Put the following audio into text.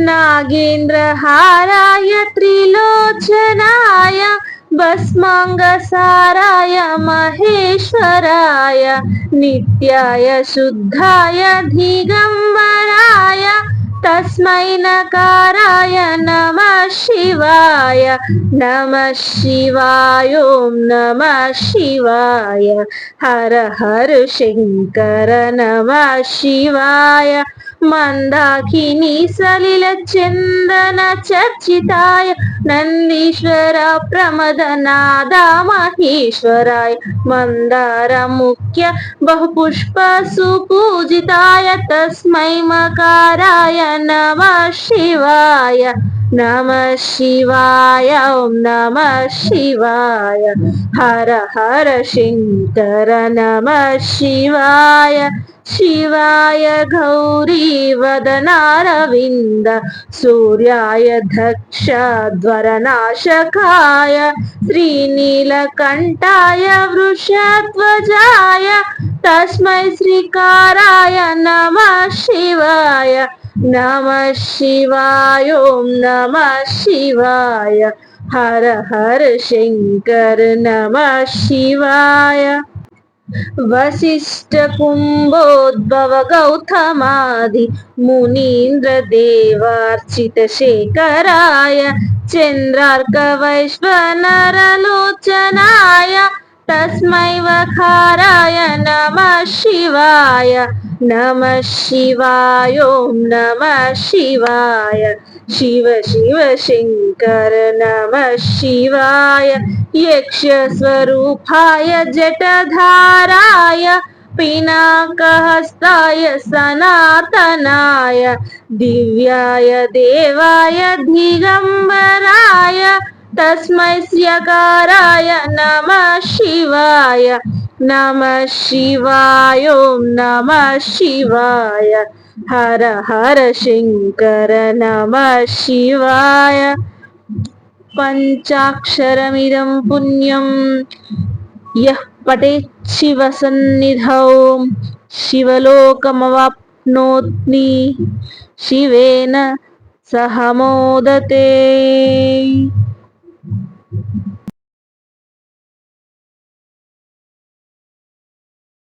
नागेन्द्रहाराय त्रिलोचनाय भस्माङ्गसाराय महेश्वराय नित्याय शुद्धाय दिगम्बराय तस्मै नकाराय नमः शिवाय। नमः शिवाय ॐ नमः शिवाय। हर हर शङ्कर नमः शिवाय। मंदाकिनी सलिल चंदन चर्चिताय नंदीश्वर प्रमदनादा महेश्वराय मंदार मुख्य बहुपुष्प सुपूजिताय तस्मै मकाराय नमः शिवाय। नमः शिवाय ॐ नमः शिवाय। हर हर शंकर नमः शिवाय। शिवाय गौरी वदनारविन्द सूर्याय दक्षध्वरनाशकाय श्रीनीलकण्ठाय वृषध्वजाय तस्मै श्रीकाराय नमः शिवाय। नमः शिवाय ॐ नमः शिवाय। हर हर शंकर नमः शिवाय। वसिष्ठ कुंभोद्भव गौतमादि मुनीन्द्र देवार्चित शेखराय चंद्रार्क वैश्वनरलोचनाय तस्मै वखाराय नमः शिवाय। नमः शिवाय ॐ नमः शिवाय। शिव शिव शंकर नमः शिवाय। यक्ष स्वरूपाय जटधाराय पिनाकहस्ताय सनातनाय दिव्याय देवाय दिगंबराय तस्मै श्रीकाराय नमः शिवाय। नमः शिवाय ॐ नमः शिवाय। हर हर शंकर नमः शिवाय। पंचाक्षरमिदं पुण्यं यः पठेत् शिवसन्निधौ शिवलोकमवाप्नोति शिवेन सह मोदते।